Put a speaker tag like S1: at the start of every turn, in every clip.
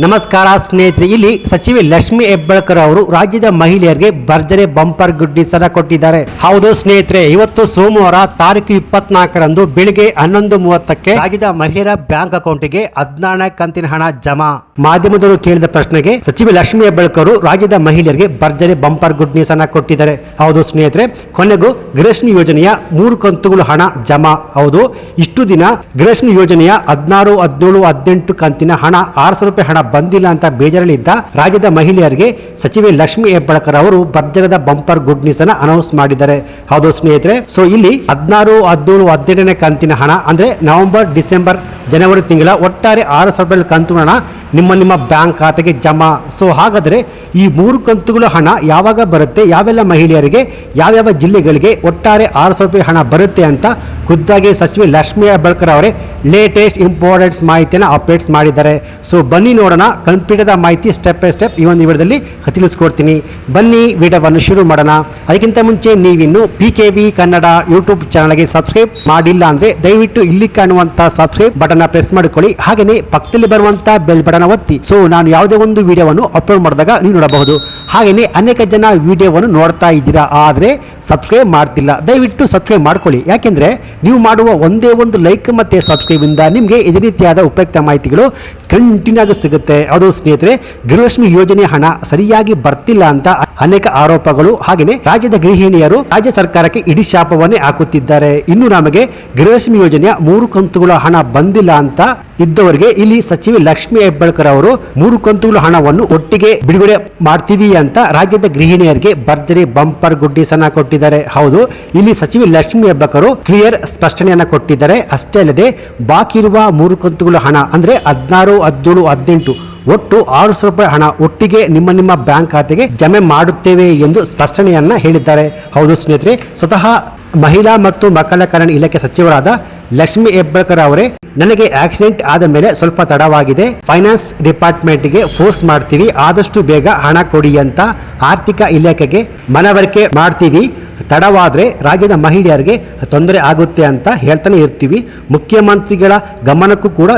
S1: ನಮಸ್ಕಾರ ಸ್ನೇಹಿತರೆ, ಇಲ್ಲಿ ಸಚಿವೆ ಲಕ್ಷ್ಮಿ ಹೆಬ್ಬಾಳ್ಕರ್ ಅವರು ರಾಜ್ಯದ ಮಹಿಳೆಯರಿಗೆ ಭರ್ಜರಿ ಬಂಪರ್ ಗುಡ್ ನ್ಯೂಸ್ ಅನ್ನು ಕೊಟ್ಟಿದ್ದಾರೆ. ಹೌದು ಸ್ನೇಹಿತರೆ, ಇವತ್ತು ಸೋಮವಾರ ತಾರೀಕು 24ರಂದು ಬೆಳಿಗ್ಗೆ 11:30ಕ್ಕೆ ರಾಜ್ಯದ ಮಹಿಳೆಯರ ಬ್ಯಾಂಕ್ ಅಕೌಂಟ್ಗೆ 14ನೇ ಕಂತಿನ ಹಣ ಜಮಾ. ಮಾಧ್ಯಮದವರು ಕೇಳಿದ ಪ್ರಶ್ನೆಗೆ ಸಚಿವೆ ಲಕ್ಷ್ಮಿ ಹೆಬ್ಬಾಳ್ಕರ್ ರಾಜ್ಯದ ಮಹಿಳೆಯರಿಗೆ ಭರ್ಜರಿ ಬಂಪರ್ ಗುಡ್ ನ್ಯೂಸ್ ಅನ್ನು ಕೊಟ್ಟಿದ್ದಾರೆ. ಹೌದು ಸ್ನೇಹಿತರೆ, ಕೊನೆಗೂ ಗೃಹಲಕ್ಷ್ಮಿ ಯೋಜನೆಯ 3 ಕಂತುಗಳು ಹಣ ಜಮಾ. ಹೌದು, ಇಷ್ಟು ದಿನ ಗೃಹಲಕ್ಷ್ಮಿ ಯೋಜನೆಯ 16, 17, 18 ಕಂತಿನ ಹಣ 600 ರೂಪಾಯಿ ಹಣ ಬಂದಿಲ್ಲ ಅಂತ ಬೇಜಾರಲ್ಲಿದ್ದ ರಾಜ್ಯದ ಮಹಿಳೆಯರಿಗೆ ಸಚಿವೆ ಲಕ್ಷ್ಮಿ ಹೆಬ್ಬಾಳ್ಕರ್ ಅವರು ಭರ್ಜರದ ಬಂಪರ್ ಗುಡ್ ನ್ಯೂಸ್ ಅನ್ನು ಅನೌನ್ಸ್ ಮಾಡಿದ್ದಾರೆ. ಹೌದು ಸ್ನೇಹಿತರೆ, ಸೊ ಇಲ್ಲಿ 16, 17, 18ನೇ ಕಂತಿನ ಹಣ ಅಂದ್ರೆ ನವೆಂಬರ್, ಡಿಸೆಂಬರ್, ಜನವರಿ ತಿಂಗಳ ಒಟ್ಟಾರೆ 600 ರೂಪಾಯಿ ಕಂತು ಹಣ ನಿಮ್ಮ ಬ್ಯಾಂಕ್ ಖಾತೆಗೆ ಜಮಾ. ಸೊ ಹಾಗಾದ್ರೆ ಈ 3 ಕಂತುಗಳ ಹಣ ಯಾವಾಗ ಬರುತ್ತೆ, ಯಾವೆಲ್ಲ ಮಹಿಳೆಯರಿಗೆ, ಯಾವ್ಯಾವ ಜಿಲ್ಲೆಗಳಿಗೆ ಒಟ್ಟಾರೆ 600 ರೂಪಾಯಿ ಹಣ ಬರುತ್ತೆ ಅಂತ ಖುದ್ದಾಗಿ ಸಚಿವೆ ಲಕ್ಷ್ಮಿ ಹೆಬ್ಬಾಳ್ಕರ್ ಅವರೇ ಲೇಟೆಸ್ಟ್ ಇಂಪಾರ್ಟೆಂಟ್ಸ್ ಮಾಹಿತಿಯನ್ನು ಅಪ್ಡೇಟ್ಸ್ ಮಾಡಿದ್ದಾರೆ. ಸೊ ಬನ್ನಿ ನೋಡೋಣ, ಕಂಪ್ಲೀಟ್ ಆದ ಮಾಹಿತಿ ಸ್ಟೆಪ್ ಬೈ ಸ್ಟೆಪ್ ಈ ಒಂದು ವಿಡಿಯೋದಲ್ಲಿ ತಿಳಿಸ್ಕೊಡ್ತೀನಿ. ಬನ್ನಿ ವಿಡಿಯೋವನ್ನು ಶುರು ಮಾಡೋಣ. ಅದಕ್ಕಿಂತ ಮುಂಚೆ ನೀವಿನ್ನು PKV ಕನ್ನಡ ಯೂಟ್ಯೂಬ್ ಚಾನಲ್ಗೆ ಸಬ್ಸ್ಕ್ರೈಬ್ ಮಾಡಿಲ್ಲ ಅಂದ್ರೆ ದಯವಿಟ್ಟು ಇಲ್ಲಿ ಕಾಣುವಂತ ಸಬ್ಸ್ಕ್ರೈಬ್ ಬಟನ್ ಪ್ರೆಸ್ ಮಾಡಿಕೊಳ್ಳಿ. ಹಾಗೆಯೇ ಪಕ್ಕದಲ್ಲಿ ಬರುವಂತ ಬೆಲ್ ಬಟನ್ ಒತ್ತಿ. ಸೊ ನಾನು ಯಾವುದೇ ಒಂದು ವಿಡಿಯೋವನ್ನು ಅಪ್ಲೋಡ್ ಮಾಡಿದಾಗ ನೀವು ನೋಡಬಹುದು. ಹಾಗೆಯೇ ಅನೇಕ ಜನ ವಿಡಿಯೋವನ್ನು ನೋಡ್ತಾ ಇದ್ದೀರಾ, ಆದರೆ ಸಬ್ಸ್ಕ್ರೈಬ್ ಮಾಡ್ತಿಲ್ಲ. ದಯವಿಟ್ಟು ಸಬ್ಸ್ಕ್ರೈಬ್ ಮಾಡ್ಕೊಳ್ಳಿ. ಯಾಕೆಂದ್ರೆ ನೀವು ಮಾಡುವ ಒಂದೇ ಒಂದು ಲೈಕ್ ಮತ್ತೆ ಸಬ್ಸ್ಕ್ರೈಬ್ ಇಂದ ನಿಮಗೆ ಇದೇ ರೀತಿಯಾದ ಉಪಯುಕ್ತ ಮಾಹಿತಿಗಳು ಕಂಟಿನ್ಯೂ ಆಗಿ ಸಿಗುತ್ತೆ. ಅದು ಸ್ನೇಹಿತರೆ, ಗೃಹಲಕ್ಷ್ಮಿ ಯೋಜನೆ ಹಣ ಸರಿಯಾಗಿ ಬರ್ತಿಲ್ಲ ಅಂತ ಅನೇಕ ಆರೋಪಗಳು, ಹಾಗೆಯೇ ರಾಜ್ಯದ ಗೃಹಿಣಿಯರು ರಾಜ್ಯ ಸರ್ಕಾರಕ್ಕೆ ಇಡೀ ಶಾಪವನ್ನೇ ಹಾಕುತ್ತಿದ್ದಾರೆ. ಇನ್ನು ನಮಗೆ ಗೃಹಲಕ್ಷ್ಮಿ ಯೋಜನೆಯ 3 ಕಂತುಗಳ ಹಣ ಬಂದಿಲ್ಲ ಅಂತ ಇದ್ದವರಿಗೆ ಇಲ್ಲಿ ಸಚಿವೆ ಲಕ್ಷ್ಮಿ ಹೆಬ್ಬಾಳ್ಕರ್ ಅವರು 3 ಕಂತುಗಳ ಹಣವನ್ನು ಒಟ್ಟಿಗೆ ಬಿಡುಗಡೆ ಮಾಡ್ತೀವಿ ಅಂತ ರಾಜ್ಯದ ಗೃಹಿಣಿಯರಿಗೆ ಭರ್ಜರಿ ಬಂಪರ್ ಗುಡ್ ನ್ಯೂಸ್ ಅನ್ನ ಕೊಟ್ಟಿದ್ದಾರೆ. ಹೌದು, ಇಲ್ಲಿ ಸಚಿವೆ ಲಕ್ಷ್ಮಿ ಹೆಬ್ಬಾಳ್ಕರ್ ಕ್ಲಿಯರ್ ಸ್ಪಷ್ಟನೆಯನ್ನ ಕೊಟ್ಟಿದ್ದಾರೆ. ಅಷ್ಟೇ ಅಲ್ಲದೆ ಬಾಕಿ ಇರುವ 3 ಕಂತುಗಳ ಹಣ ಅಂದ್ರೆ 16, 17, 18 ಒಟ್ಟು 600 ರೂಪಾಯಿ ಹಣ ಒಟ್ಟಿಗೆ ನಿಮ್ಮ ಬ್ಯಾಂಕ್ ಖಾತೆಗೆ ಜಮೆ ಮಾಡುತ್ತೇವೆ ಎಂದು ಸ್ಪಷ್ಟನೆಯನ್ನ ಹೇಳಿದ್ದಾರೆ. ಹೌದು ಸ್ನೇಹಿತರೆ, ಸ್ವತಃ ಮಹಿಳಾ ಮತ್ತು ಮಕ್ಕಳ ಕಲ್ಯಾಣ ಇಲಾಖೆ ಸಚಿವರಾದ ಲಕ್ಷ್ಮಿ ಹೆಬ್ಬಾಳ್ಕರ್ ಅವರೇ ನನಗೆ ಆಕ್ಸಿಡೆಂಟ್ ಆದ ಮೇಲೆ ಸ್ವಲ್ಪ ತಡವಾಗಿದೆ, ಫೈನಾನ್ಸ್ ಡಿಪಾರ್ಟ್ಮೆಂಟ್ಗೆ ಫೋರ್ಸ್ ಮಾಡ್ತೀವಿ, ಆದಷ್ಟು ಬೇಗ ಹಣ ಕೊಡಿ ಅಂತ ಆರ್ಥಿಕ ಇಲಾಖೆಗೆ ಮನವರಿಕೆ ಮಾಡ್ತೀವಿ. ತಡವಾದ್ರೆ ರಾಜ್ಯದ ಮಹಿಳೆಯರಿಗೆ ತೊಂದರೆ ಆಗುತ್ತೆ ಅಂತ ಹೇಳ್ತಾನೆ ಇರ್ತೀವಿ. ಮುಖ್ಯಮಂತ್ರಿಗಳ ಗಮನಕ್ಕೂ ಕೂಡ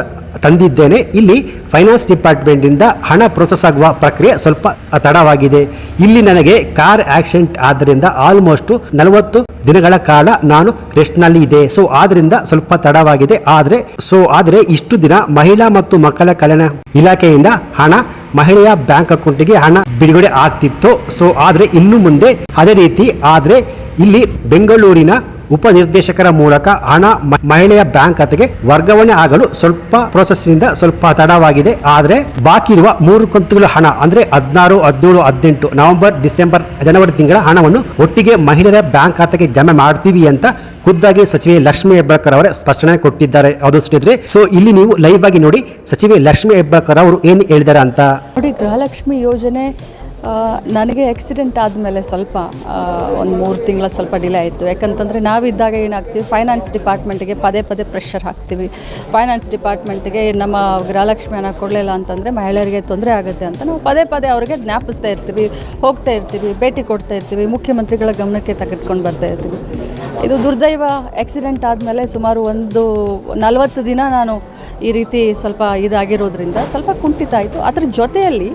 S1: ತಂದಿದ್ದೇನೆ. ಇಲ್ಲಿ ಫೈನಾನ್ಸ್ ಡಿಪಾರ್ಟ್ಮೆಂಟ್ ಇಂದ ಹಣ ಪ್ರೋಸೆಸ್ ಆಗುವ ಪ್ರಕ್ರಿಯೆ ಸ್ವಲ್ಪ ತಡವಾಗಿದೆ. ಇಲ್ಲಿ ನನಗೆ ಕಾರ್ ಆಕ್ಸಿಡೆಂಟ್ ಆದ್ದರಿಂದ ಆಲ್ಮೋಸ್ಟ್ 40 ದಿನಗಳ ಕಾಲ ನಾನು ರೆಸ್ಟ್ ನಲ್ಲಿ ಇದೆ. ಸೊ ಆದ್ರಿಂದ ಸ್ವಲ್ಪ ತಡವಾಗಿದೆ. ಆದ್ರೆ ಇಷ್ಟು ದಿನ ಮಹಿಳಾ ಮತ್ತು ಮಕ್ಕಳ ಕಲ್ಯಾಣ ಇಲಾಖೆಯಿಂದ ಹಣ ಮಹಿಳೆಯ ಬ್ಯಾಂಕ್ ಅಕೌಂಟ್ಗೆ ಹಣ ಬಿಡುಗಡೆ ಆಗ್ತಿತ್ತು. ಸೊ ಆದ್ರೆ ಇನ್ನು ಮುಂದೆ ಅದೇ ರೀತಿ ಆದ್ರೆ ಇಲ್ಲಿ ಬೆಂಗಳೂರಿನ ಉಪನಿರ್ದೇಶಕರ ಮೂಲಕ ಹಣ ಮಹಿಳೆಯ ಬ್ಯಾಂಕ್ ಖಾತೆಗೆ ವರ್ಗಾವಣೆ ಆಗಲು ಸ್ವಲ್ಪ ಪ್ರೋಸೆಸ್ ನಿಂದ ಸ್ವಲ್ಪ ತಡವಾಗಿದೆ. ಆದ್ರೆ ಬಾಕಿ ಇರುವ 3 ಕಂತುಗಳ ಹಣ ಅಂದ್ರೆ 16, 17, 18 ನವೆಂಬರ್, ಡಿಸೆಂಬರ್, ಜನವರಿ ತಿಂಗಳ ಹಣವನ್ನು ಒಟ್ಟಿಗೆ ಮಹಿಳೆಯರ ಬ್ಯಾಂಕ್ ಖಾತೆಗೆ ಜಮೆ ಮಾಡ್ತೀವಿ ಅಂತ ಖುದ್ದಾಗಿ ಸಚಿವೆ ಲಕ್ಷ್ಮಿ ಹೆಬ್ಬಾಳ್ಕರ್ ಅವರೇ ಸ್ಪಷ್ಟನೆ ಕೊಟ್ಟಿದ್ದಾರೆ. ಅದು ಸ್ನೇಹಿತರೆ, ಸೊ ಇಲ್ಲಿ ನೀವು ಲೈವ್ ಆಗಿ ನೋಡಿ ಸಚಿವೆ ಲಕ್ಷ್ಮಿ ಹೆಬ್ಬಾಳ್ಕರ್ ಅವರು ಏನು ಹೇಳಿದ್ದಾರೆ ಅಂತ
S2: ನೋಡಿ. ಗೃಹಲಕ್ಷ್ಮಿ ಯೋಜನೆ ನನಗೆ ಆಕ್ಸಿಡೆಂಟ್ ಆದಮೇಲೆ ಸ್ವಲ್ಪ ಒಂದು 3 ತಿಂಗಳ ಸ್ವಲ್ಪ ಡಿಲೇ ಆಯಿತು. ಯಾಕಂತಂದರೆ ನಾವಿದ್ದಾಗ ಏನಾಗ್ತೀವಿ, ಫೈನಾನ್ಸ್ ಡಿಪಾರ್ಟ್ಮೆಂಟಿಗೆ ಪದೇ ಪ್ರೆಷರ್ ಹಾಕ್ತೀವಿ. ಫೈನಾನ್ಸ್ ಡಿಪಾರ್ಟ್ಮೆಂಟಿಗೆ ನಮ್ಮ ಗೃಹಲಕ್ಷ್ಮಿ ಹಣ ಕೊಡಲಿಲ್ಲ ಅಂತಂದರೆ ಮಹಿಳೆಯರಿಗೆ ತೊಂದರೆ ಆಗುತ್ತೆ ಅಂತ ನಾವು ಪದೇ ಅವ್ರಿಗೆ ಜ್ಞಾಪಿಸ್ತಾ ಇರ್ತೀವಿ, ಹೋಗ್ತಾ ಇರ್ತೀವಿ, ಭೇಟಿ ಕೊಡ್ತಾ ಇರ್ತೀವಿ, ಮುಖ್ಯಮಂತ್ರಿಗಳ ಗಮನಕ್ಕೆ ತೆಗೆದುಕೊಂಡು ಬರ್ತಾ ಇರ್ತೀವಿ. ಇದು ದುರ್ದೈವ, ಆಕ್ಸಿಡೆಂಟ್ ಆದಮೇಲೆ ಸುಮಾರು ಒಂದು 40 ದಿನ ನಾನು ಈ ರೀತಿ ಸ್ವಲ್ಪ ಇದಾಗಿರೋದ್ರಿಂದ ಸ್ವಲ್ಪ ಕುಂಠಿತ ಆಯಿತು. ಅದರ ಜೊತೆಯಲ್ಲಿ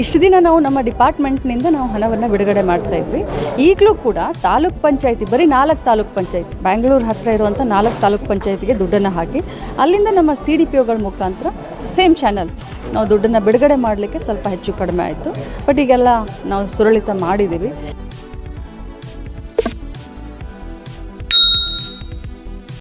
S2: ಇಷ್ಟು ದಿನ ನಾವು ನಮ್ಮ ಡಿಪಾರ್ಟ್ಮೆಂಟ್ನಿಂದ ನಾವು ಹಣವನ್ನು ಬಿಡುಗಡೆ ಮಾಡ್ತಾಯಿದ್ವಿ. ಈಗಲೂ ಕೂಡ ತಾಲೂಕ್ ಪಂಚಾಯತಿ, ಬರೀ 4 ತಾಲೂಕ್ ಪಂಚಾಯತಿ, ಬ್ಯಾಂಗ್ಳೂರು ಹತ್ತಿರ ಇರುವಂಥ 4 ತಾಲೂಕ್ ಪಂಚಾಯತಿಗೆ ದುಡ್ಡನ್ನು ಹಾಕಿ ಅಲ್ಲಿಂದ ನಮ್ಮ CDPOಗಳ ಮುಖಾಂತರ ಸೇಮ್ ಚಾನಲ್ ನಾವು ದುಡ್ಡನ್ನು ಬಿಡುಗಡೆ ಮಾಡಲಿಕ್ಕೆ ಸ್ವಲ್ಪ ಹೆಚ್ಚು ಕಡಿಮೆ ಆಯಿತು. ಬಟ್ ಈಗೆಲ್ಲ ನಾವು ಸುರಳಿತ ಮಾಡಿದ್ದೀವಿ.